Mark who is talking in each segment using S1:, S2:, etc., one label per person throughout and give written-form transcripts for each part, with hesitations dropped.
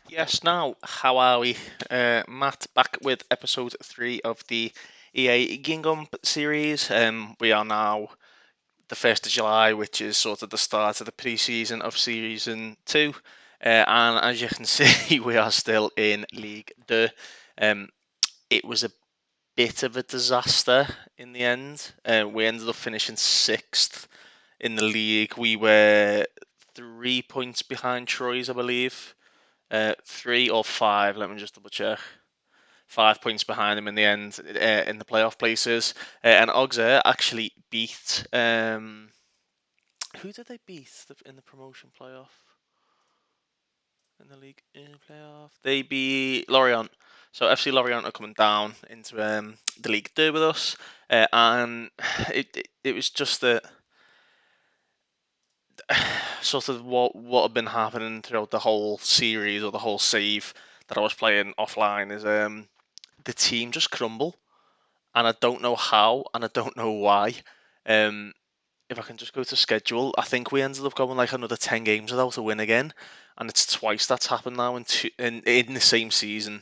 S1: Yes, now, how are we? Matt, back with episode 3 of the EA Guingamp series. We are now the 1st of July, which is sort of the start of the pre-season of Season 2. And as you can see, we are still in League 2. Um, it was a bit of a disaster in the end. We ended up finishing 6th in the league. We were 3 points behind Troyes, I believe. 3 or 5. Let me just double check. 5 points behind them in the end in the playoff places. And Auxerre actually beat. Who did they beat in the promotion playoff? In the league playoff, they beat Lorient. So FC Lorient are coming down into the League Two with us, and it was just that sort of what had been happening throughout the whole series or the whole save that I was playing offline is the team just crumble, and I don't know how, and I don't know why. Um, if I can just go to schedule, I think we ended up going like another 10 games without a win again, and it's twice that's happened now in the same season.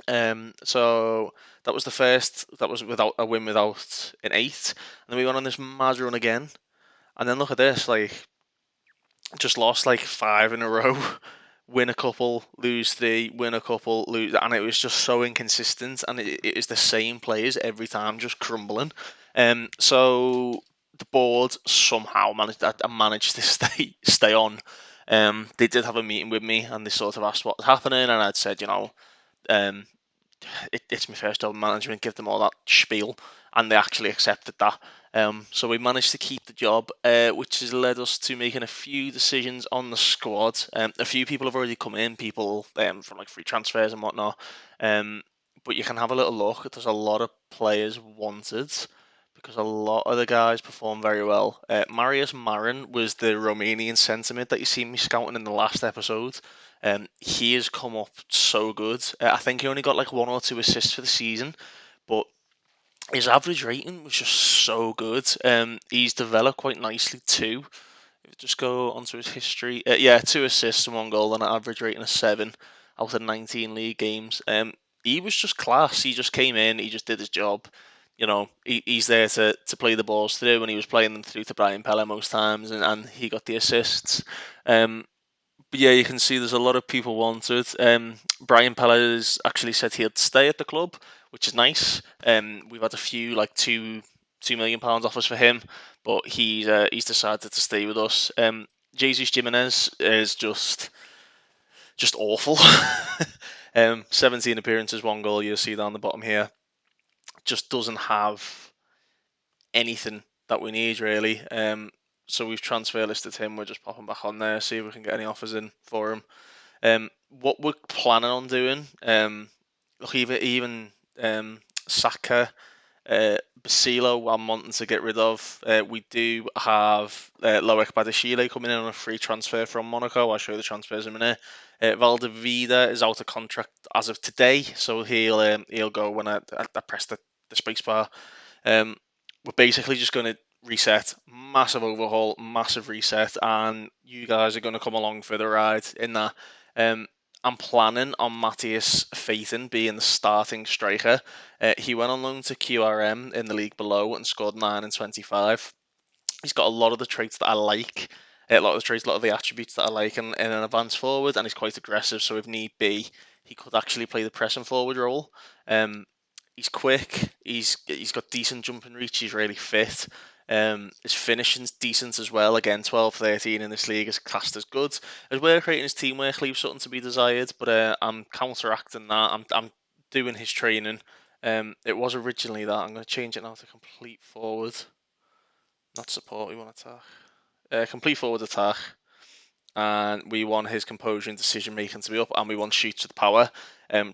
S1: So that was the first. That was without a win without an 8, and then we went on this mad run again. And then look at this, like just lost like 5 in a row. Win a couple, lose 3, win a couple, lose, and it was just so inconsistent, and it was the same players every time, just crumbling. So the board somehow managed to stay on. They did have a meeting with me, and they sort of asked what was happening, and I'd said, um, it's my first job in management, give them all that spiel, and they actually accepted that. So we managed to keep the job, which has led us to making a few decisions on the squad. A few people have already come in, people from like free transfers and whatnot. But you can have a little look. There's a lot of players wanted because a lot of the guys perform very well. Marius Marin was the Romanian centre mid that you see me scouting in the last episode. He has come up so good. I think he only got like 1 or 2 assists for the season, but his average rating was just so good. He's developed quite nicely too. If you just go onto his history, yeah, 2 assists and 1 goal and an average rating of 7 out of 19 league games. He was just class. He just came in, he just did his job. He's there to play the balls through, and he was playing them through to Brian Pella most times, and he got the assists. Um, but yeah, you can see there's a lot of people wanted. Brian Pella has actually said he'd stay at the club, which is nice. We've had a few like £2 million offers for him, but he's decided to stay with us. Jesus Jimenez is just awful. 17 appearances, 1 goal. You'll see down the bottom here. Just doesn't have anything that we need really. So we've transfer listed him. We're just popping back on there, see if we can get any offers in for him. What we're planning on doing, look, even Saka, Basilo, I'm wanting to get rid of. We do have Loic Badashile coming in on a free transfer from Monaco. I'll show you the transfers in a minute. Valdevida is out of contract as of today, so he'll go when I press the space bar. We're basically just going to reset, massive overhaul, massive reset, and you guys are going to come along for the ride in that. I'm planning on Matthias Faithen being the starting striker. He went on loan to QRM in the league below and scored 9 and 25. He's got a lot of the traits that I like, a lot of the traits, a lot of the attributes that I like in an advanced forward, and he's quite aggressive. So if need be, he could actually play the pressing forward role. He's quick. He's got decent jumping reach. He's really fit. His finishing's decent as well. Again, 12-13 in this league is classed as good. His work rate and his teamwork leaves something to be desired, but I'm counteracting that. I'm doing his training. It was originally that. I'm going to change it now to complete forward. Not support, we want attack. Complete forward attack. And we want his composure and decision making to be up, and we want shoots with power.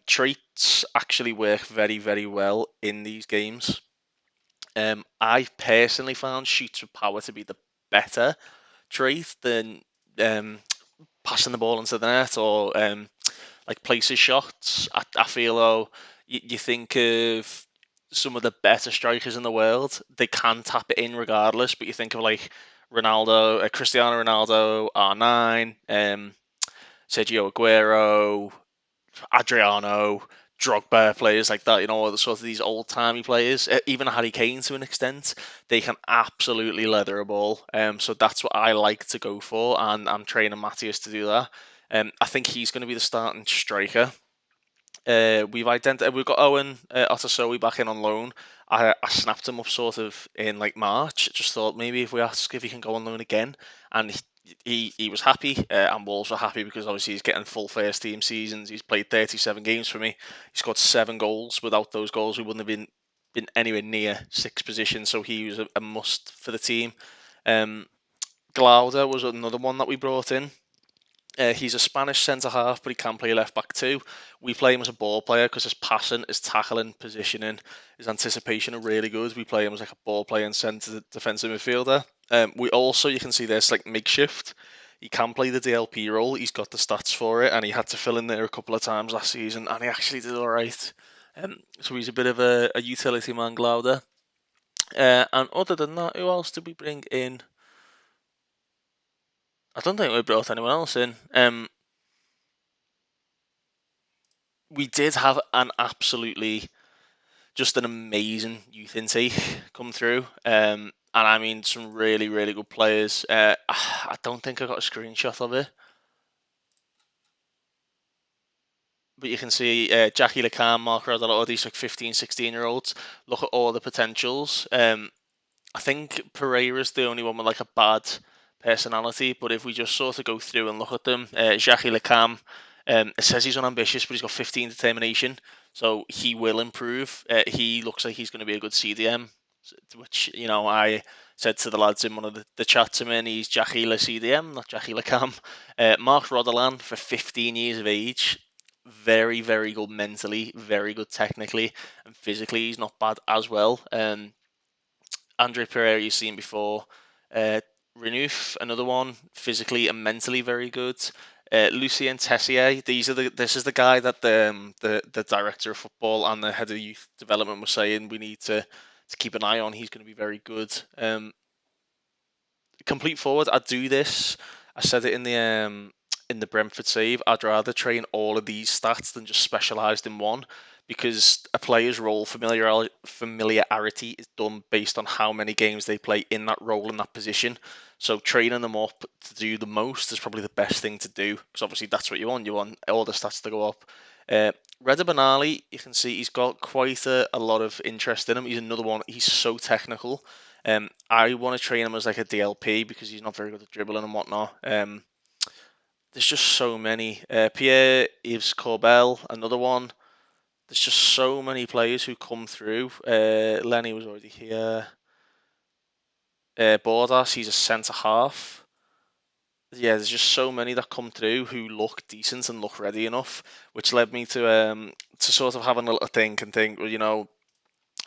S1: Traits actually work very, very well in these games. I personally found shoots with power to be the better trait than passing the ball into the net or like places shots. I feel though you think of some of the better strikers in the world, they can tap it in regardless. But you think of like Ronaldo, Cristiano Ronaldo, R9, Sergio Aguero, Adriano, Drogba, players like that, all the sort of these old-timey players, even Harry Kane to an extent, they can absolutely leather a ball. So that's what I like to go for, and I'm training Matthias to do that. I think he's going to be the starting striker. We've got Owen Otasowie back in on loan. I snapped him up sort of in like March. Just thought maybe if we ask if he can go on loan again, and he was happy, and Wolves were happy because obviously he's getting full first team seasons. He's played 37 games for me. He scored 7 goals. Without those goals, we wouldn't have been anywhere near sixth position. So he was a must for the team. Glauder was another one that we brought in. He's a Spanish centre half, but he can play left back too. We play him as a ball player because his passing, his tackling, positioning, his anticipation are really good. We play him as like a ball playing centre defensive midfielder. We also, you can see this like makeshift. He can play the DLP role. He's got the stats for it, and he had to fill in there a couple of times last season, and he actually did all right. So he's a bit of a utility man, Glauder. And other than that, who else did we bring in? I don't think we brought anyone else in. We did have an absolutely just an amazing youth intake come through. And I mean some really, really good players. I don't think I got a screenshot of it, but you can see Jackie Lacan, Mark Rodder, all these like 15, 16 year olds. Look at all the potentials. I think Pereira's the only one with like a bad personality, but if we just sort of go through and look at them, Jackie Lecam, it says he's unambitious, but he's got 15 determination, so he will improve. He looks like he's going to be a good CDM, which I said to the lads in one of the chats. I mean, he's Jackie Le CDM, not Jackie Lecam. Mark Roderland for 15 years of age. Very, very good mentally, very good technically, and physically he's not bad as well. Andre Pereira you've seen before. Uh, Renouf, another one, physically and mentally very good. Lucien Tessier, this is the guy that the director of football and the head of youth development was saying we need to keep an eye on. He's going to be very good. Complete forward, I'd do this. I said it in the Brentford save. I'd rather train all of these stats than just specialised in one, because a player's role familiarity is done based on how many games they play in that role in that position. So training them up to do the most is probably the best thing to do, because obviously that's what you want. You want all the stats to go up. Reda Benali, you can see he's got quite a lot of interest in him. He's another one. He's so technical. I want to train him as like a DLP because he's not very good at dribbling and whatnot. There's just so many. Pierre Yves Corbel, another one. There's just so many players who come through. Lenny was already here. Bordas, he's a centre half. Yeah, there's just so many that come through who look decent and look ready enough, which led me to sort of having a little think and think, well,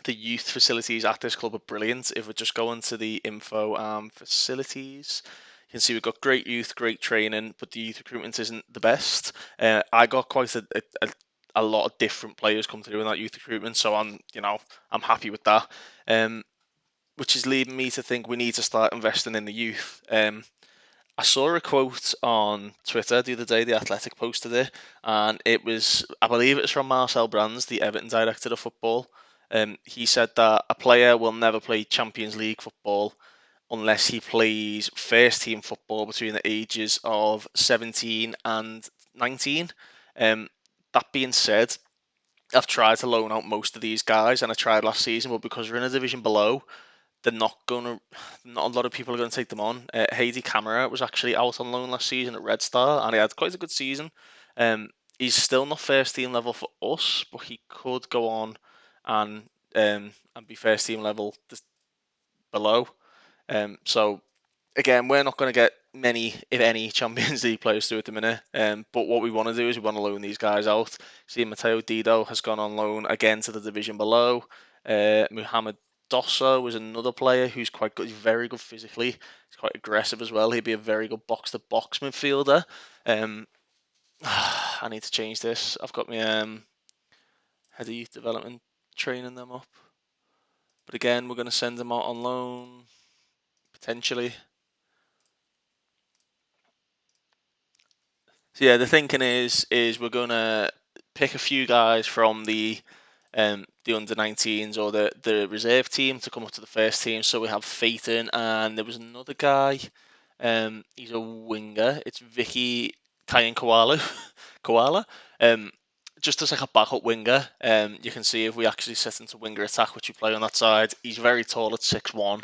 S1: the youth facilities at this club are brilliant. If we're just going to the info facilities, you can see we've got great youth, great training, but the youth recruitment isn't the best. I got quite a lot of different players come through in that youth recruitment, so I'm happy with that. Which is leading me to think we need to start investing in the youth. I saw a quote on Twitter the other day. The Athletic posted it, and I believe it was from Marcel Brands, the Everton director of football. He said that a player will never play Champions League football unless he plays first team football between the ages of 17 and 19. That being said, I've tried to loan out most of these guys, and I tried last season, but because we're in a division below, they're not a lot of people are gonna take them on. Heidi Camera was actually out on loan last season at Red Star, and he had quite a good season. Um, he's still not first team level for us, but he could go on and and be first team level below. So again, we're not going to get many, if any, Champions League players through at the minute. But what we want to do is we want to loan these guys out. See, Matteo Dido has gone on loan again to the division below. Muhammad Dosso was another player who's quite good. He's very good physically. He's quite aggressive as well. He'd be a very good box-to-box midfielder. I need to change this. I've got my head of youth development training them up. But again, we're going to send them out on loan, potentially. So yeah, the thinking is we're gonna pick a few guys from the under 19s or the reserve team to come up to the first team. So we have Phaeton, and there was another guy. He's a winger. It's Vicky Kayan Koala. Koala. Um, just as like a backup winger. You can see if we actually set into winger attack, which we play on that side. He's very tall at 6'1".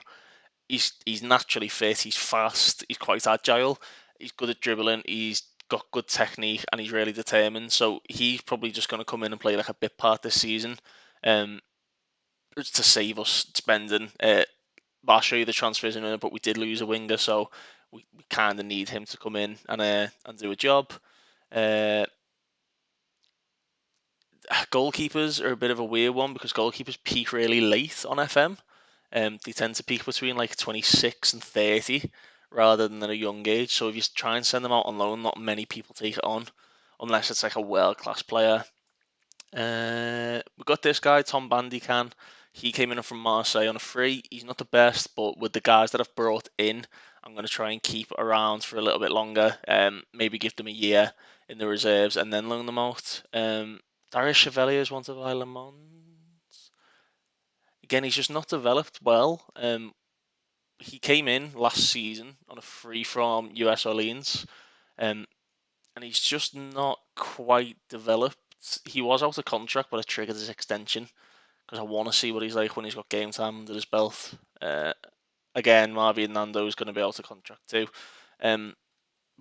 S1: He's naturally fit. He's fast. He's quite agile. He's good at dribbling. He's got good technique, and he's really determined. So he's probably just going to come in and play like a bit part this season, um, to save us spending. I'll show you the transfers in a minute, but we did lose a winger, so we kind of need him to come in and do a job. Uh, Goalkeepers are a bit of a weird one because goalkeepers peak really late on FM. They tend to peak between like 26 and 30 rather than at a young age. So if you try and send them out on loan, not many people take it on unless it's like a world class player. We got this guy, Tom Bandycan. He came in from Marseille on a free. He's not the best, but with the guys that I've brought in, I'm going to try and keep around for a little bit longer. Maybe give them a year in the reserves and then loan them out. Darius Chevalier is one of Isle Again, he's just not developed well. He came in last season on a free from US Orleans, um, and he's just not quite developed. He was out of contract, but I triggered his extension because I want to see what he's like when he's got game time under his belt. Again, Marvin Nando is going to be out of contract too. But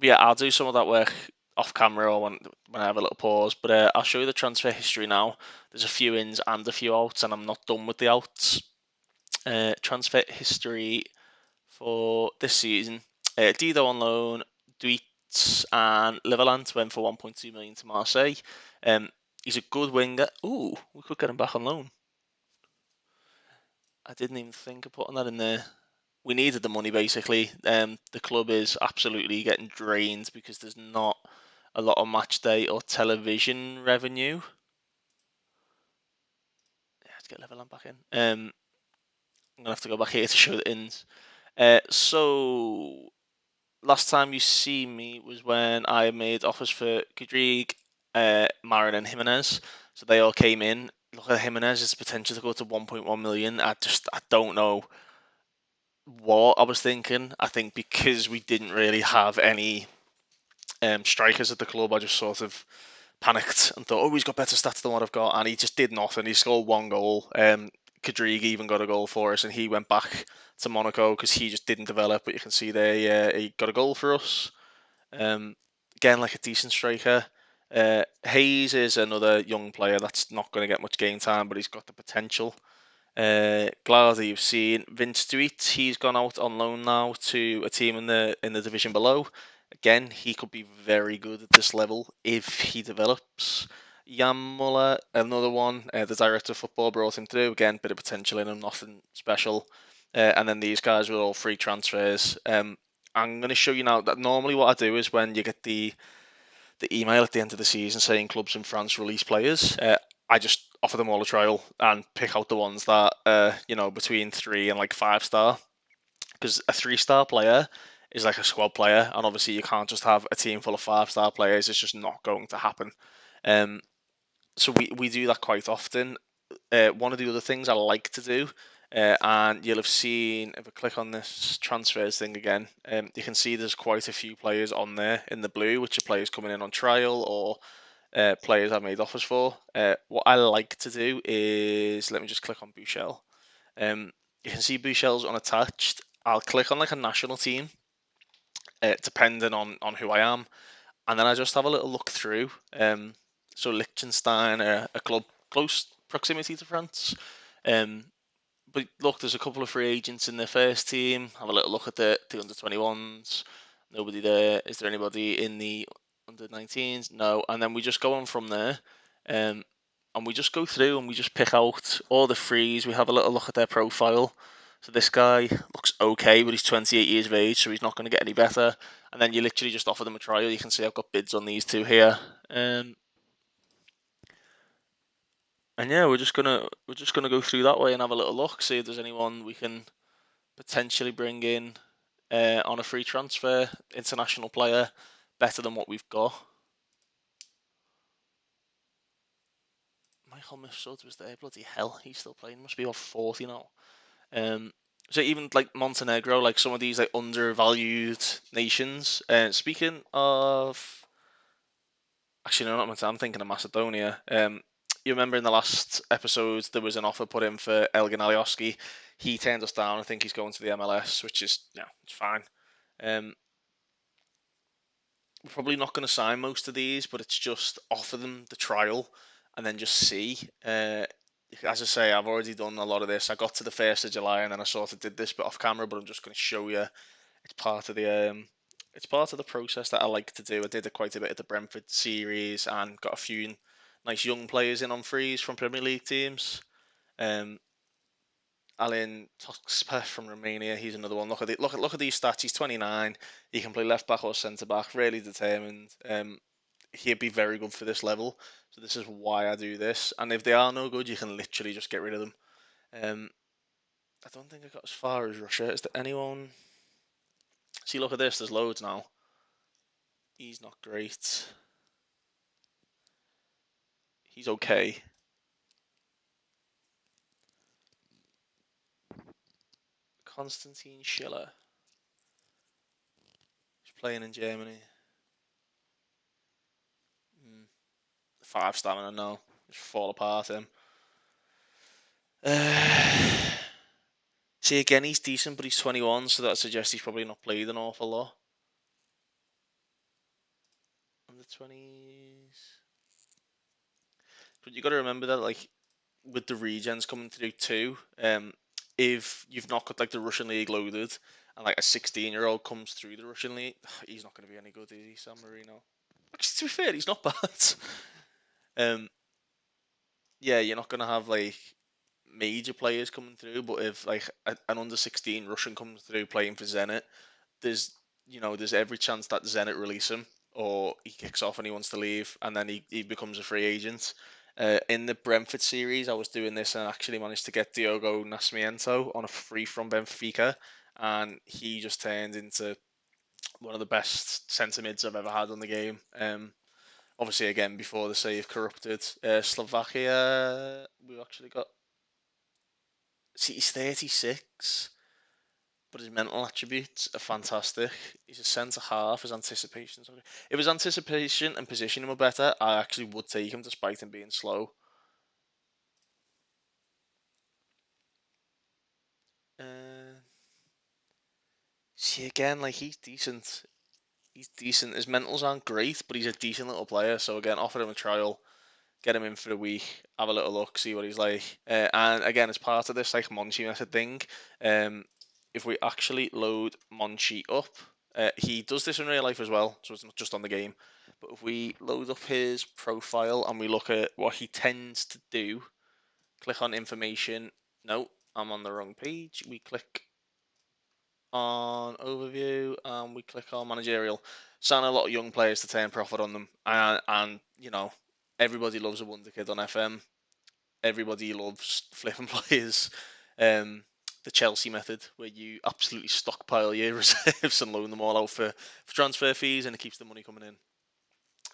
S1: yeah, I'll do some of that work off camera or when I have a little pause. But I'll show you the transfer history now. There's a few ins and a few outs, and I'm not done with the outs. Transfer history for this season. Dido on loan, Duits and Liverland went for 1.2 million to Marseille. He's a good winger. Ooh, we could get him back on loan. I didn't even think of putting that in there. We needed the money basically. The club is absolutely getting drained because there's not a lot of match day or television revenue. Yeah, let's get Liverland back in. I'm gonna have to go back here to show the ins. So last time you see me was when I made offers for Kudrig, Marin, and Jimenez. So they all came in. Look at Jimenez's potential to go to 1.1 million. I don't know what I was thinking. I think because we didn't really have any strikers at the club, I just sort of panicked and thought, oh, he's got better stats than what I've got, and he just did nothing. He scored one goal. Kadrig even got a goal for us, and he went back to Monaco because he just didn't develop. But you can see there, he got a goal for us. Again, like a decent striker. Hayes is another young player that's not going to get much game time, but he's got the potential. Glardy, you've seen Vince Street. He's gone out on loan now to a team in the division below. Again, he could be very good at this level if he develops. Jan Muller, another one. The director of football brought him through. Again, bit of potential in him, nothing special. And then these guys were all free transfers. I'm going to show you now that normally what I do is when you get the email at the end of the season saying clubs in France release players, I just offer them all a trial and pick out the ones that between 3 and like 5 star, because a 3 star player is like a squad player, and obviously you can't just have a team full of 5 star players. It's just not going to happen. Um, so we do that quite often. One of the other things I like to do, and you'll have seen if I click on this transfers thing again, you can see there's quite a few players on there in the blue, which are players coming in on trial or players I've made offers for. What I like to do is, let me just click on Buchel. You can see Buchel's unattached. I'll click on like a national team, depending on who I am, and then I just have a little look through. So Liechtenstein, a club close proximity to France. Um, but look, there's a couple of free agents in the first team. Have a little look at the under 21s. Nobody there. Is there anybody in the under 19s? No. And then we just go on from there. Um, and we just go through and we just pick out all the frees. We have a little look at their profile. So this guy looks okay, but he's 28 years of age, so he's not going to get any better. And then you literally just offer them a trial. You can see I've got bids on these two here. And yeah, we're just gonna go through that way and have a little look, see if there's anyone we can potentially bring in on a free transfer, international player, better than what we've got. Michael Mifsud was there. Bloody hell, he's still playing. Must be about 40 now. So even like Montenegro, like some of these like undervalued nations. Speaking of, actually no, not Montenegro. I'm thinking of Macedonia. You remember in the last episode there was an offer put in for Elgin Alioski. He turned us down. I think he's going to the MLS, which is it's fine. We're probably not going to sign most of these, but it's just offer them the trial and then just see. As I say, I've already done a lot of this. I got to the 1st of July and then I sort of did this bit off camera, but I'm just going to show you. It's part of the process that I like to do. I did quite a bit of the Brentford series and got a few nice young players in on frees from Premier League teams. Alin Tokspev from Romania, he's another one. Look at these stats. He's 29. He can play left back or centre back. Really determined. He'd be very good for this level. So this is why I do this. And if they are no good, you can literally just get rid of them. I don't think I got as far as Russia. Is there anyone? See, look at this. There's loads now. He's not great. He's okay. Konstantin Schiller. He's playing in Germany. 5 stamina, no. Just fall apart him. See, again, he's decent, but he's 21, so that suggests he's probably not played an awful lot. Under 20s. But you got to remember that, like, with the regens coming through too, if you've not got like the Russian league loaded and like a 16-year-old comes through the Russian league, he's not going to be any good, is he, San Marino? Actually, to be fair, he's not bad. Yeah, you're not going to have like major players coming through, but if like an under 16 Russian comes through playing for Zenit, there's there's every chance that Zenit release him or he kicks off and he wants to leave and then he becomes a free agent. In the Brentford series, I was doing this and actually managed to get Diogo Nascimento on a free from Benfica, and he just turned into one of the best centre mids I've ever had on the game. Obviously, again before the save corrupted. Slovakia, we've actually got. See, he's 36, but his mental attributes are fantastic. He's a centre half. His anticipation's okay. If his anticipation and positioning were better, I actually would take him despite him being slow. Uh, See again, like he's decent. He's decent. His mentals aren't great, but he's a decent little player. So again, offer him a trial, get him in for a week, have a little look, see what he's like. And again, as part of this like Monchi method thing, if we actually load Monchi up, he does this in real life as well, so it's not just on the game. But if we load up his profile and we look at what he tends to do, click on information. No, I'm on the wrong page. We click on overview and we click on managerial. Sign a lot of young players to turn profit on them, and everybody loves a wonder kid on FM. Everybody loves flipping players. The Chelsea method, where you absolutely stockpile your reserves and loan them all out for transfer fees, and it keeps the money coming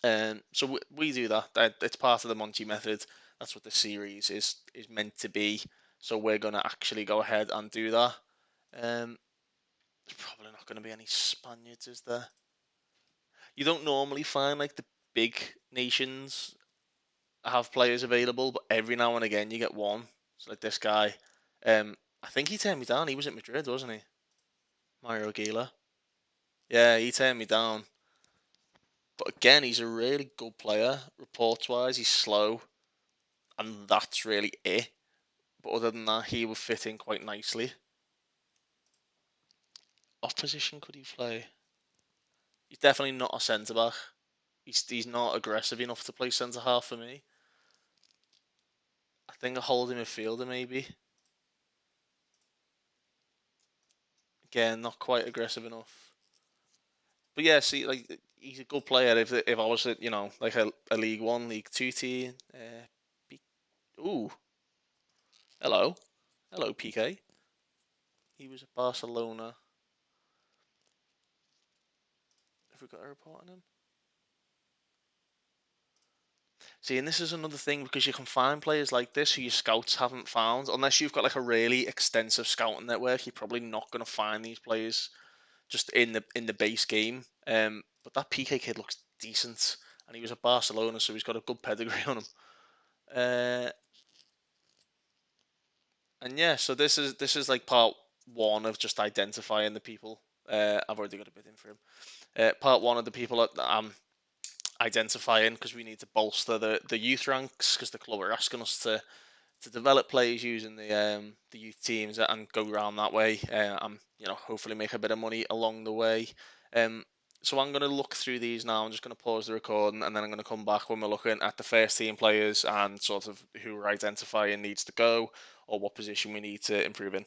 S1: in. So we do that. It's part of the Monty method. That's what the series is meant to be. So we're gonna actually go ahead and do that. There's probably not going to be any Spaniards, is there? You don't normally find like the big nations have players available, but every now and again you get one. So like this guy, I think he turned me down. He was at Madrid, wasn't he? Mario Gila. Yeah, he turned me down. But again, he's a really good player. Reports wise, he's slow, and that's really it. But other than that, he would fit in quite nicely. What position could he play? He's definitely not a centre back. He's not aggressive enough to play centre half for me. I think a holding midfielder maybe. Again, not quite aggressive enough. But yeah, see, like he's a good player. If I was at like a League One, League Two team. Ooh, hello, PK. He was at Barcelona. Have we got a report on him? See, and this is another thing because you can find players like this who your scouts haven't found. Unless you've got like a really extensive scouting network, you're probably not going to find these players just in the base game. But that PK kid looks decent, and he was at Barcelona, so he's got a good pedigree on him. Uh, and yeah, so this is like part one of just identifying the people. I've already got a bid in for him. Part one of the people that I'm identifying because we need to bolster the youth ranks because the club are asking us to develop players using the youth teams and go around that way. And hopefully make a bit of money along the way. Um, so I'm going to look through these now. I'm just going to pause the recording and then I'm going to come back when we're looking at the first team players and sort of who we're identifying needs to go or what position we need to improve in.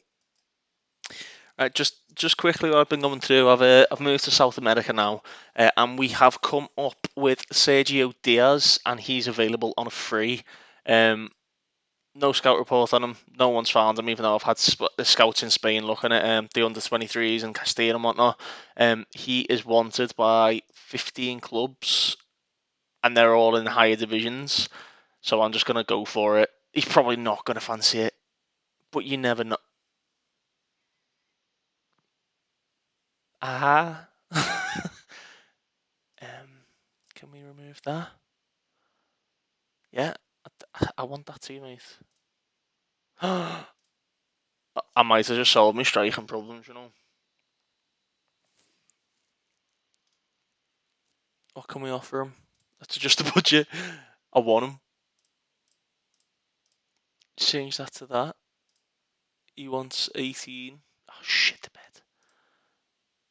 S1: Right, just quickly, what I've been going through. I've moved to South America now, and we have come up with Sergio Diaz, and he's available on a free. Um, no scout report on him. No one's found him, even though I've had the scouts in Spain looking at the under-23s and Castilla and whatnot. He is wanted by 15 clubs, and they're all in higher divisions. So I'm just gonna go for it. He's probably not gonna fancy it, but you never know. Ah. Can we remove that? Yeah, I want that too, mate. I might have just solved my striking problems. What can we offer him? That's just a budget. I want him. Change that to that. He wants 18. Oh, shit, the bed.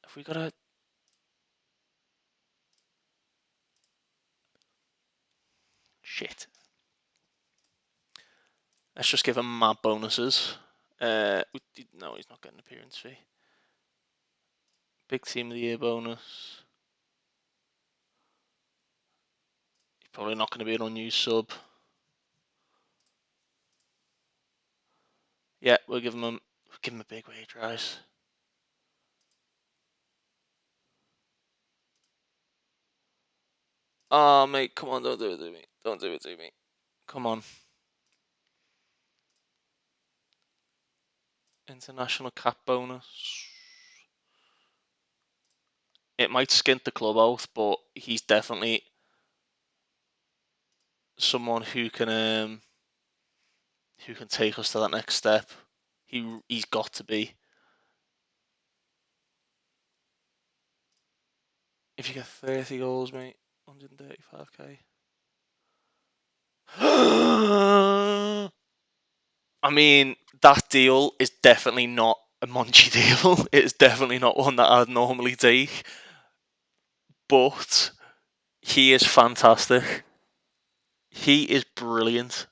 S1: Have we got a... Shit. Let's just give him mad bonuses. No, he's not getting an appearance fee. Big team of the year bonus. He's probably not going to be an unused sub. Yeah, we'll give him a big wage rise. Oh, mate, come on, don't do it to me. Don't do it to me. Come on. International cap bonus. It might skint the club out, but he's definitely someone who can take us to that next step. He's got to be. If you get 30 goals, mate, 135k. I mean, that deal is definitely not a Monchi deal. It's definitely not one that I'd normally take. But he is fantastic. He is brilliant.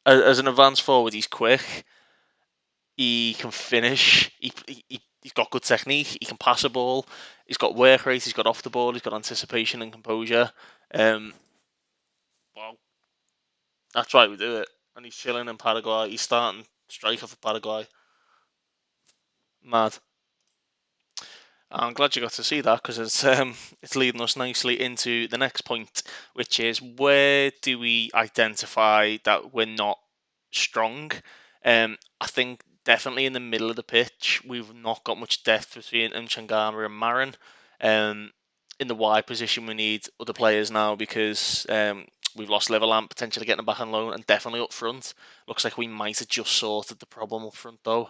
S1: As an advanced forward, he's quick. He can finish. He's got good technique. He can pass a ball. He's got work rate. He's got off the ball. He's got anticipation and composure. Well, that's why we do it. And he's chilling in Paraguay. He's starting striker for Paraguay. Mad. I'm glad you got to see that because it's leading us nicely into the next point, which is where do we identify that we're not strong? I think definitely in the middle of the pitch, we've not got much depth between Mchangama and Marin. In the wide position, we need other players now because we've lost Liverlamp, potentially getting him back on loan, and definitely up front. Looks like we might have just sorted the problem up front though.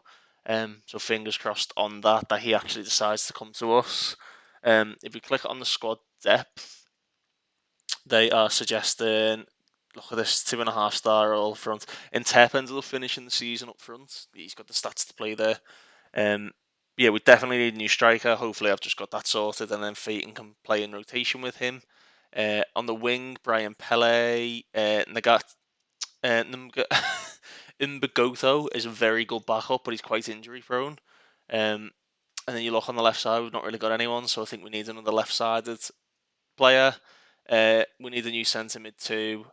S1: So fingers crossed on that he actually decides to come to us. If we click on the squad depth, they are suggesting, look at this, 2.5 star all front. In Tepens will finish in the season up front. He's got the stats to play there. Yeah, we definitely need a new striker. Hopefully, I've just got that sorted, and then Phaeton can play in rotation with him. On the wing, Brian Pele, Nagat, Mbagoto is a very good backup, but he's quite injury prone. And then you look on the left side, we've not really got anyone, so I think we need another left-sided player. We need a new centre mid too.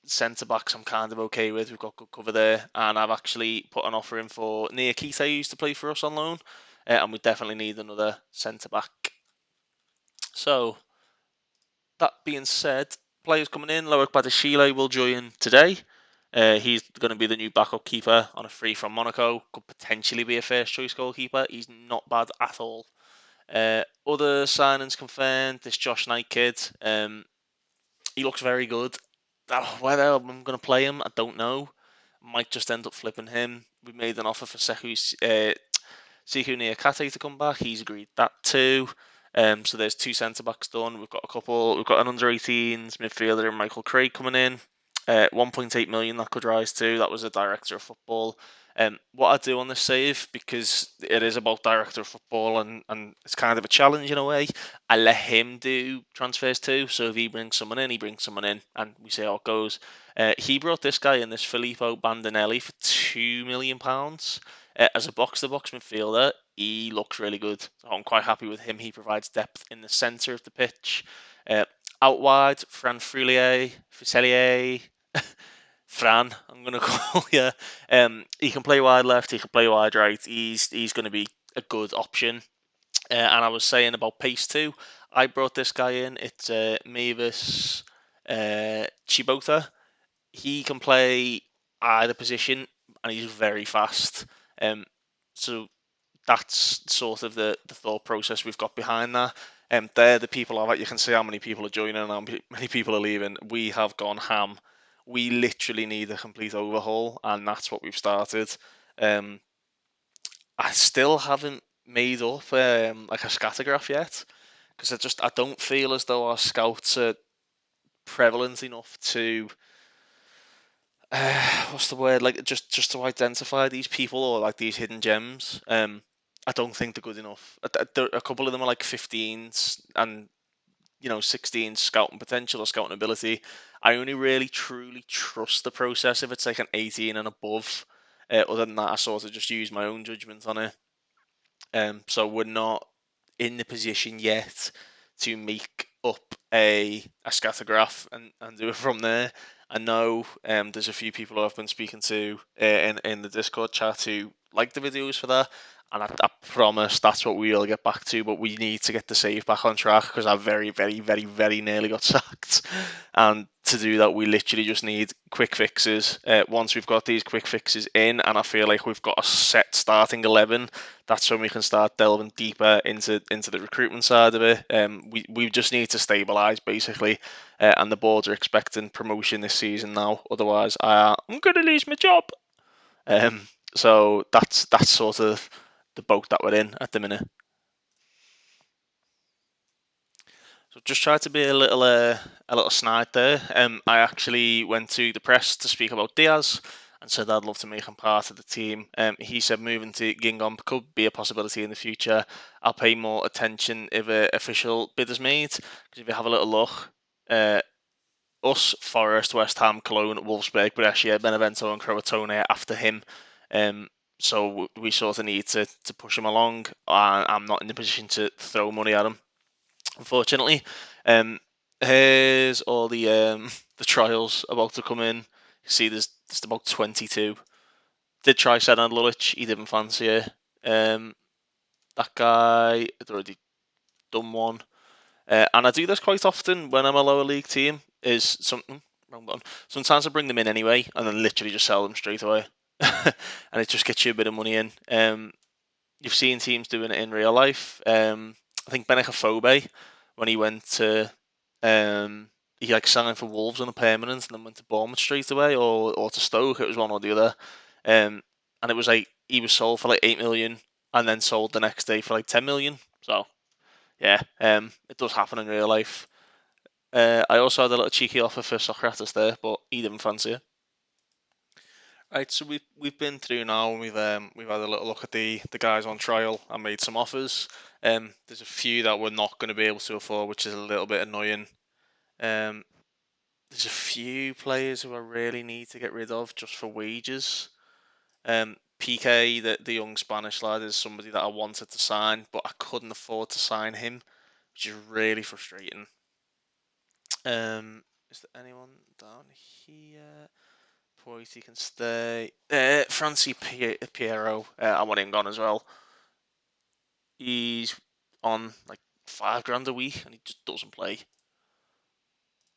S1: Centre backs I'm kind of okay with. We've got good cover there, and I've actually put an offer in for Nia Keita, who used to play for us on loan, and we definitely need another centre back. So that being said, players coming in. Loic Badashile will join today. He's going to be the new backup keeper on a free from Monaco. Could potentially be a first choice goalkeeper. He's not bad at all. Other signings confirmed. This Josh Knight kid. He looks very good. Whether I'm going to play him, I don't know. Might just end up flipping him. We made an offer for Siku Niakate to come back. He's agreed that too. So there's two centre backs done. We've got a couple. We've got an under 18s midfielder, Michael Craig, coming in. 1.8 million that could rise to. That was a director of football. What I do on this save, because it is about director of football and it's kind of a challenge in a way, I let him do transfers too. So if he brings someone in, he brings someone in, and we see how it goes. He brought this guy in, this Filippo Bandinelli, for £2 million. As a box-to-box midfielder, he looks really good. So I'm quite happy with him. He provides depth in the centre of the pitch. Out wide, Fuselier, Fran, I'm going to call you. He can play wide left, he can play wide right. He's going to be a good option. And I was saying about pace too. I brought this guy in. It's Mavis Chibota. He can play either position, and he's very fast. So that's sort of the thought process we've got behind that. They're the people are like, you can see how many people are joining and how many people are leaving. We have gone ham. We literally need a complete overhaul, and that's what we've started. Um, I still haven't made up like a scattergraph yet, because I don't feel as though our scouts are prevalent enough to what's the word, like just to identify these people or like these hidden gems. I don't think they're good enough. A couple of them are like 15s and 16 scouting potential or scouting ability. I only really truly trust the process if it's like an 18 and above. Other than that, I sort of just use my own judgment on it. So we're not in the position yet to make up a scattergraph and do it from there. I know there's a few people who I've been speaking to in the Discord chat who like the videos for that, and I promise that's what we'll get back to. But we need to get the save back on track, because I very, very, very, very nearly got sacked. And to do that, we literally just need quick fixes. Once we've got these quick fixes in, and I feel like we've got a set starting 11, that's when we can start delving deeper into the recruitment side of it. We just need to stabilise basically, and the boards are expecting promotion this season now. Otherwise, I'm going to lose my job. So that's sort of the boat that we're in at the minute. So just try to be a little snide there. I actually went to the press to speak about Diaz and said I'd love to make him part of the team. He said moving to Guingamp could be a possibility in the future. I'll pay more attention if an official bid is made. Because if you have a little look, us, Forest, West Ham, Cologne, Wolfsburg, Brescia, Benevento, and Crotone after him. So we sort of need to push him along. I'm not in the position to throw money at him, unfortunately. Here's all the trials about to come in. You see, there's just about 22. Did try Senad Lulic, he didn't fancy it. That guy had already done one. And I do this quite often when I'm a lower league team. Is something wrong button. Sometimes I bring them in anyway, and then literally just sell them straight away, and it just gets you a bit of money in. You've seen teams doing it in real life. I think Benekaphobe, when he went to, he like signed for Wolves on a permanent, and then went to Bournemouth straight away, or to Stoke. It was one or the other. And it was like he was sold for like 8 million, and then sold the next day for like 10 million. So yeah, it does happen in real life. I also had a little cheeky offer for Socrates there, but he didn't fancy it. Right, so we've been through now, and we've had a little look at the guys on trial and made some offers. There's a few that we're not going to be able to afford, which is a little bit annoying. Um, there's a few players who I really need to get rid of just for wages. PK, the young Spanish lad, is somebody that I wanted to sign, but I couldn't afford to sign him, which is really frustrating. Is there anyone down here? Poity can stay. Francie Piero, I want him gone as well. He's on like £5 grand a week, and he just doesn't play.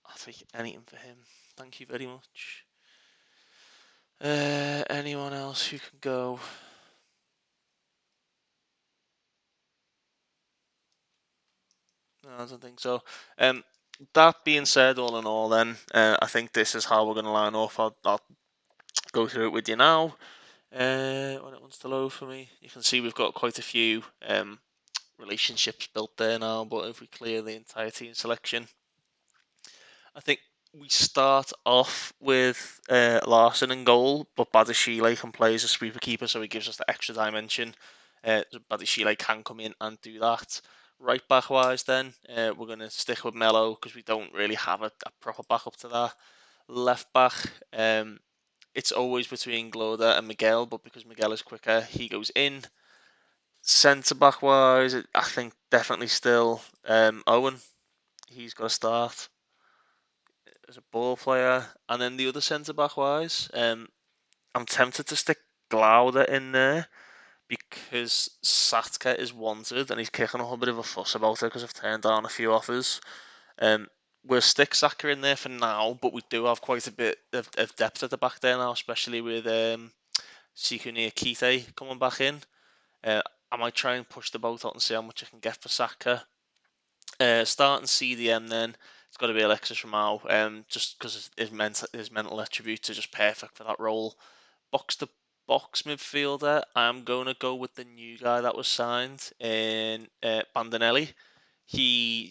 S1: I'll take anything for him. Thank you very much. Anyone else who can go? No, I don't think so. That being said, all in all, then I think this is how we're going to line up. I'll go through it with you now. When it wants to load for me, you can see we've got quite a few relationships built there now. But if we clear the entire team selection, I think we start off with Larson in goal, but Badashile can play as a sweeper keeper, so he gives us the extra dimension. Badashile can come in and do that. Right back wise, then we're going to stick with Mello because we don't really have a proper backup to that. Left back, it's always between Gloda and Miguel, but because Miguel is quicker, he goes in. Centre back wise, I think definitely still Owen. He's got to start as a ball player, and then the other centre back wise, I'm tempted to stick Glauder in there because Satka is wanted and he's kicking a whole bit of a fuss about it because I've turned down a few offers. Um, we'll stick Saka in there for now, but we do have quite a bit of depth at the back there now, especially with Sikuni Akite coming back in. Uh, I might try and push the boat out and see how much I can get for Saka. Starting CDM then, it's got to be Alexis Ramau, just because his mental attributes are just perfect for that role. Box to box midfielder, I'm going to go with the new guy that was signed in Bandinelli. He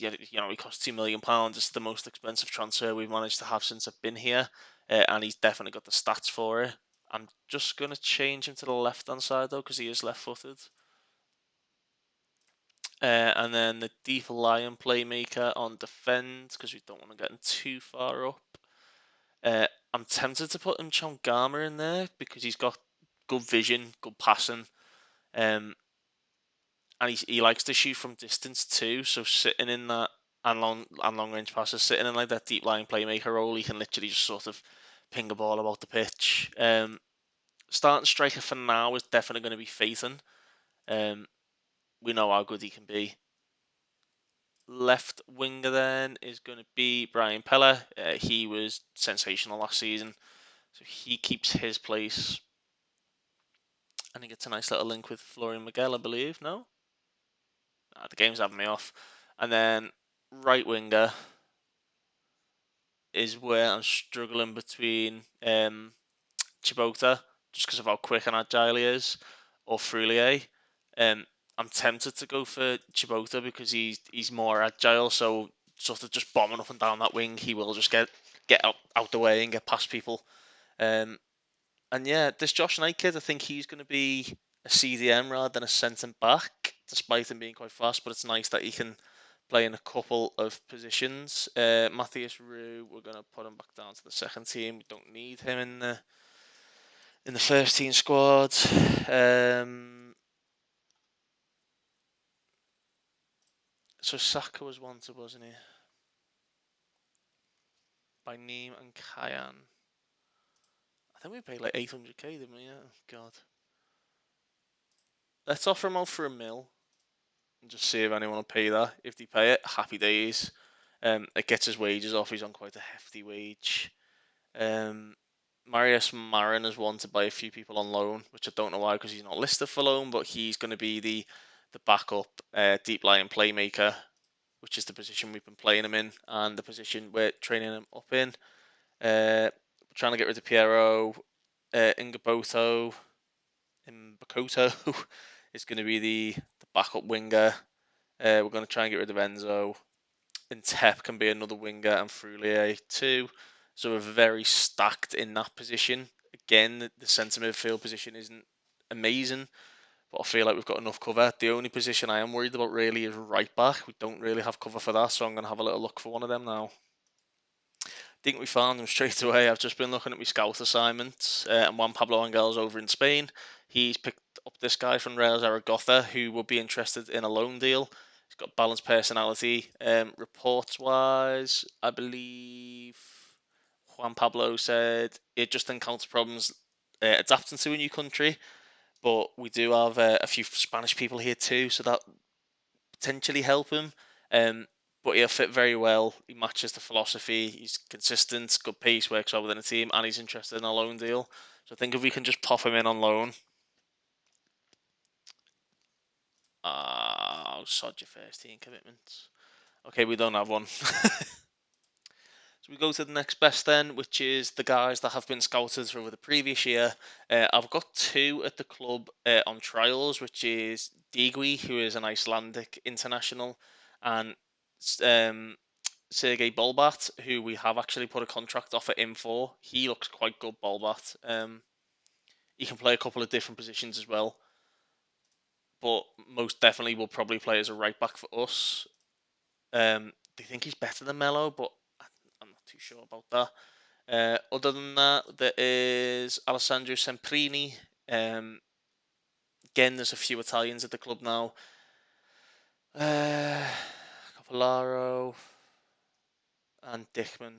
S1: cost £2 million. It's the most expensive transfer we've managed to have since I've been here, and he's definitely got the stats for it. I'm just going to change him to the left hand side though, because he is left footed. And then the deep lion playmaker on defend because we don't want to get him too far up. I'm tempted to put Chongama in there because he's got good vision, good passing, and he likes to shoot from distance too. So sitting in that and long range passes, sitting in like that deep line playmaker role, he can literally just sort of ping a ball about the pitch. Starting striker for now is definitely going to be Phaeton. We know how good he can be. Left winger then is going to be Brian Pella. He was sensational last season, so he keeps his place. And he gets a nice little link with Florian Miguel, I believe. No, the game's having me off. And then right winger is where I'm struggling between Chibota, just because of how quick and agile he is, or Frulier. Um, I'm tempted to go for Chibota because he's more agile, so sort of just bombing up and down that wing, he will just get out the way and get past people. And yeah, this Josh Knight kid, I think he's going to be a CDM rather than a centre back, despite him being quite fast. But it's nice that he can play in a couple of positions. Matthias Rue, we're going to put him back down to the second team. We don't need him in the first team squad. So Saka was wanted, wasn't he? By Neem and Kayan. I think we paid like 800k, didn't we? Yeah. God. Let's offer him out for £1 million and just see if anyone will pay that. If they pay it, happy days. It gets his wages off. He's on quite a hefty wage. Marius Marin is wanted by a few people on loan, which I don't know why because he's not listed for loan, but he's going to be the backup deep lying playmaker, which is the position we've been playing him in and the position we're training him up in. Trying to get rid of Piero. Ingaboto is going to be the backup winger. We're going to try and get rid of Enzo. Intep can be another winger and Frulier too. So we're very stacked in that position. Again, the centre midfield position isn't amazing, but I feel like we've got enough cover. The only position I am worried about really is right back. We don't really have cover for that, so I'm going to have a little look for one of them now. Think we found him straight away. I've just been looking at my scout assignments, and Juan Pablo Angel's over in Spain. He's picked up this guy from Real Zaragoza who would be interested in a loan deal. He's got balanced personality. Reports wise, I believe Juan Pablo said it just encountered problems adapting to a new country, but we do have a few Spanish people here too, so that potentially help him. but he'll fit very well. He matches the philosophy. He's consistent, good pace, works well within the team, and he's interested in a loan deal. So I think if we can just pop him in on loan, sod your first team commitments. Okay, we don't have one. So we go to the next best then, which is the guys that have been scouted over the previous year. I've got two at the club on trials, which is Digui, who is an Icelandic international, and um, Sergei Bolbat, who we have actually put a contract offer in for. He looks quite good, Bolbat. He can play a couple of different positions as well, but most definitely will probably play as a right back for us. They think he's better than Melo, but I'm not too sure about that. Other than that, there is Alessandro Semprini. Again, there's a few Italians at the club now. Cavallaro and Dickman.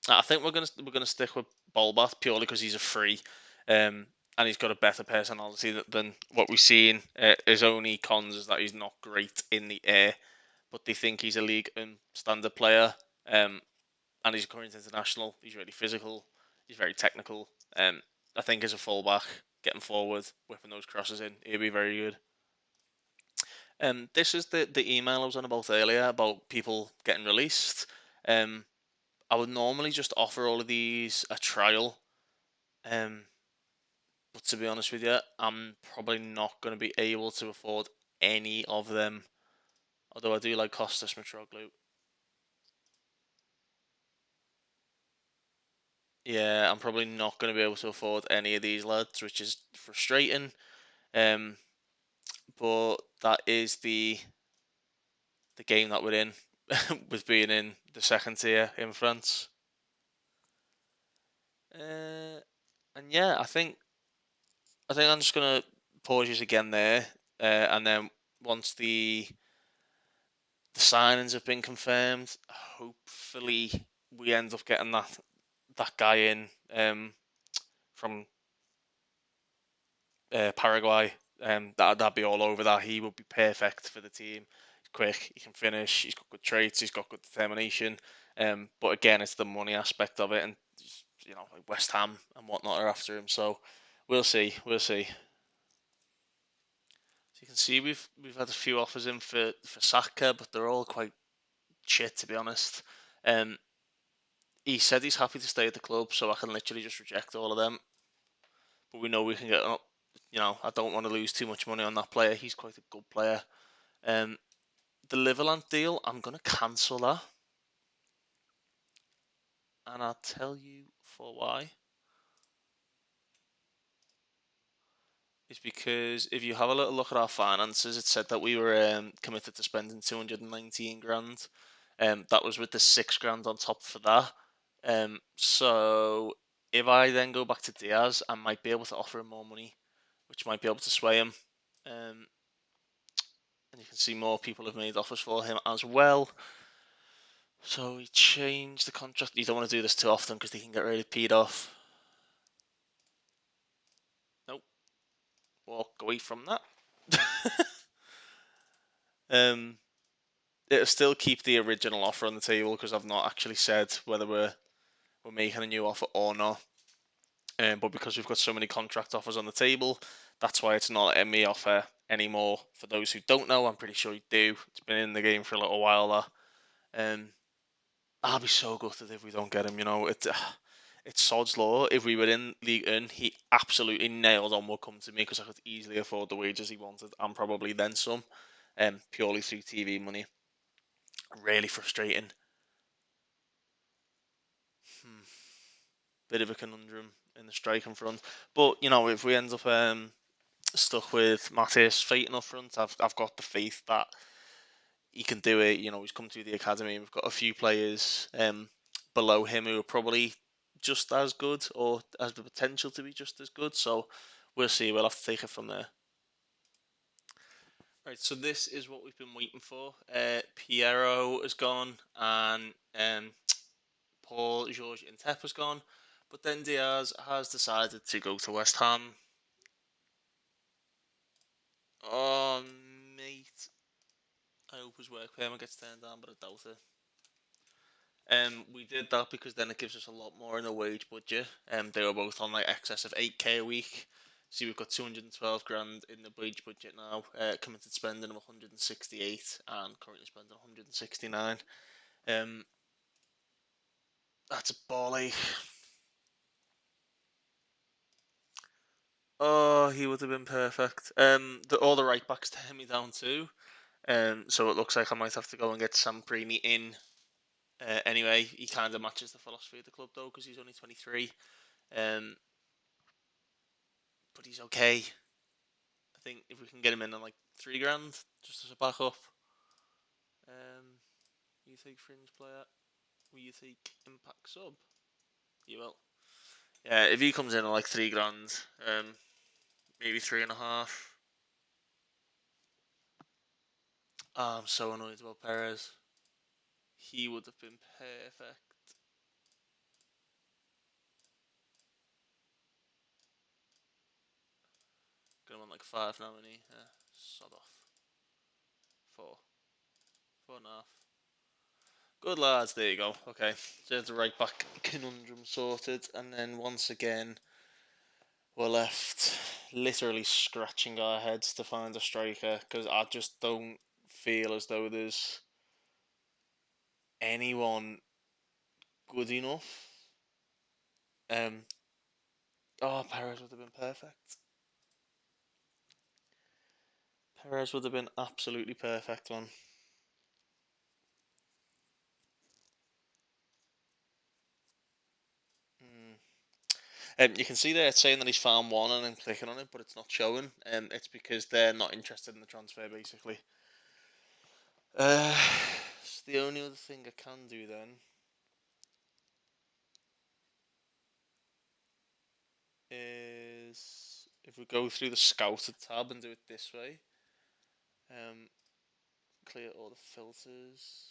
S1: I think we're gonna stick with Bolbath purely because he's a free, and he's got a better personality than what we've seen. His only cons is that he's not great in the air, but they think he's a league and standard player. And he's a current international. He's really physical. He's very technical. I think as a fullback, getting forward, whipping those crosses in, he'll be very good. This is the email I was on about earlier about people getting released. Um, I would normally just offer all of these a trial. Um, but to be honest with you, I'm probably not going to be able to afford any of them. Although I do like Costas Mitroglou. Yeah, I'm probably not going to be able to afford any of these lads, which is frustrating. Um, but that is the game that we're in, with being in the second tier in France. Uh, and yeah, I think I'm just gonna pause you again there, and then once the signings have been confirmed, hopefully we end up getting that guy in from Paraguay. That'd be all over that. He would be perfect for the team. He's quick. He can finish. He's got good traits. He's got good determination. But again, it's the money aspect of it, and like West Ham and whatnot are after him. So we'll see. We'll see. So you can see we've had a few offers in for Saka, but they're all quite shit to be honest. Um, he said he's happy to stay at the club, so I can literally just reject all of them. But we know we can get up. I don't want to lose too much money on that player. He's quite a good player. Um, the Liverland deal, I'm gonna cancel that, and I'll tell you for why. Is because if you have a little look at our finances, it said that we were committed to spending 219 grand. That was with the 6 grand on top for that. So if I then go back to Diaz, I might be able to offer him more money, which might be able to sway him. Um, and you can see more people have made offers for him as well. So we changed the contract. You don't want to do this too often because they can get really peed off. Nope, walk away from that. um, It'll still keep the original offer on the table because I've not actually said whether we're making a new offer or not. But because we've got so many contract offers on the table, that's why it's not letting me offer anymore. For those who don't know, I'm pretty sure you do. It's been in the game for a little while now. I'll be so gutted if we don't get him. It's sod's law. If we were in League One, he absolutely nailed on would come to me because I could easily afford the wages he wanted and probably then some, purely through TV money. Really frustrating. Hmm. Bit of a conundrum in the striking front. But if we end up stuck with Matthias Fayton up front, I've got the faith that he can do it. He's come through the academy. We've got a few players below him who are probably just as good or has the potential to be just as good. So we'll see. We'll have to take it from there. Right, so this is what we've been waiting for. Piero has gone and Paul George Intep has gone, but then Diaz has decided to go to West Ham. Oh, mate. I hope his work permit gets turned down, but I doubt it. We did that because then it gives us a lot more in the wage budget. They were both on like excess of 8k a week. So we've got 212 grand in the wage budget now. Committed spending of 168 and currently spending 169. Um, that's a ball ache. Oh, he would have been perfect. All the right backs tear me down too. So it looks like I might have to go and get Sam Preemy in. Anyway, he kind of matches the philosophy of the club though, because he's only 23. Um, but he's okay. I think if we can get him in on like 3 grand, just as a backup. You take fringe player. Will you take impact sub? You will. Yeah, if he comes in at like 3 grand, maybe 3.5. Oh, I'm so annoyed about Perez. He would have been perfect. Gonna want like 5 now, isn't he? Yeah, sod off. 4. 4.5. Good lads, there you go. Okay, so there's the right back conundrum sorted, and then once again, we're left literally scratching our heads to find a striker because I just don't feel as though there's anyone good enough. Um, oh, Perez would have been perfect. Perez would have been absolutely perfect one. Mm. You can see there it's saying that he's found one and then clicking on it, but it's not showing. It's because they're not interested in the transfer, basically. So the only other thing I can do then is if we go through the scouted tab and do it this way, um, clear all the filters.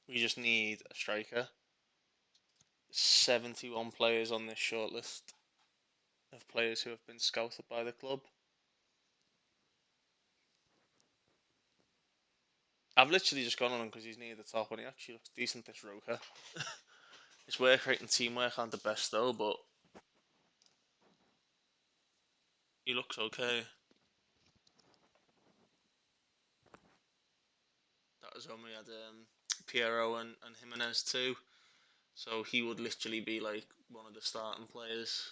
S1: We just need a striker. 71 players on this shortlist of players who have been scouted by the club. I've literally just gone on him because he's near the top and he actually looks decent, this Roker. His work rate and teamwork aren't the best though, but he looks okay. That was when we had Piero and Jimenez too. So he would literally be like one of the starting players.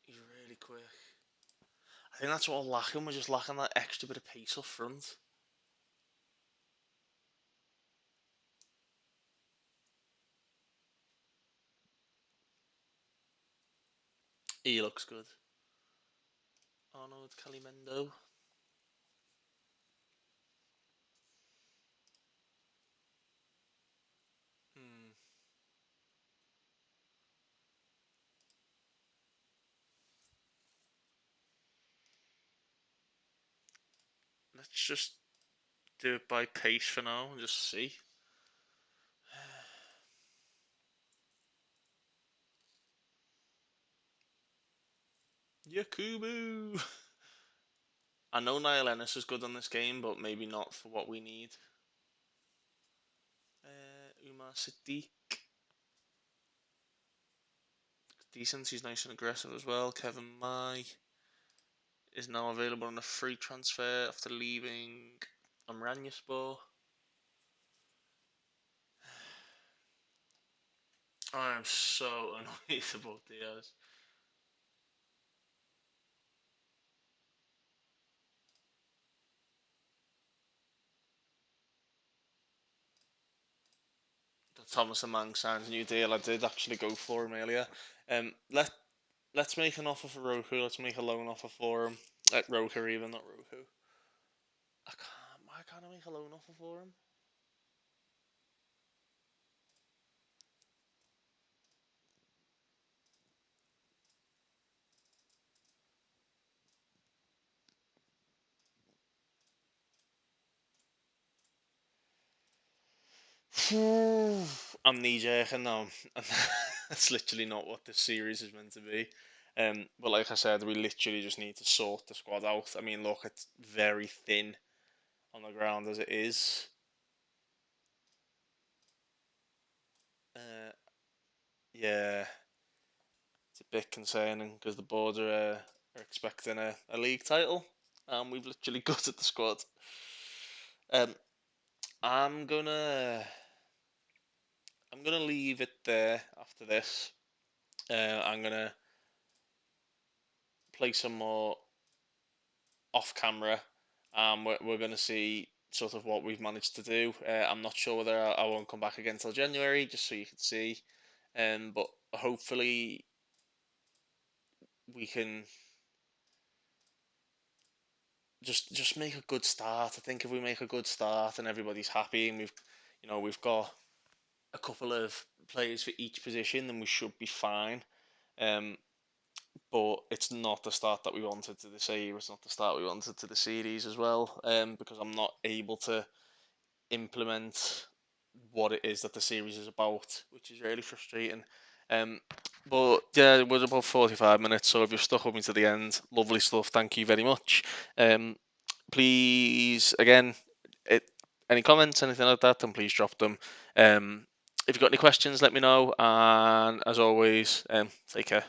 S1: He's really quick. I think that's what we're lacking. We're just lacking that extra bit of pace up front. He looks good. Arnold Calimendo. Hmm. Let's just do it by pace for now and just see. Yakubu! I know Niall Ennis is good on this game, but maybe not for what we need. Umar Siddiq. Decent, he's nice and aggressive as well. Kevin Mai is now available on a free transfer after leaving Amranyaspor. I am so annoyed about Diaz. The Thomas and Mang signs a new deal. I did actually go for him earlier. Let's make an offer for Roku. Let's make a loan offer for him. At Roku, even not Roku. I can't. Why can't I make a loan offer for him? I'm knee jerking now. That's literally not what this series is meant to be. But like I said, we literally just need to sort the squad out. I mean, look, it's very thin on the ground as it is. Uh, yeah, it's a bit concerning because the board are expecting a league title, and we've literally gutted the squad. Um, I'm gonna I'm gonna leave it there after this. I'm gonna play some more off camera. We're gonna see sort of what we've managed to do. I'm not sure whether I won't come back again till January, just so you can see. But hopefully we can just make a good start. I think if we make a good start and everybody's happy and we've got a couple of players for each position, then we should be fine. Um, but it's not the start that we wanted to the save. It's not the start we wanted to the series as well. Because I'm not able to implement what it is that the series is about, which is really frustrating. Um, but yeah, it was about 45 minutes, so if you've stuck with me to the end, lovely stuff. Thank you very much. Please, again, it, any comments, anything like that, then please drop them. If you've got any questions, let me know. And as always, take care.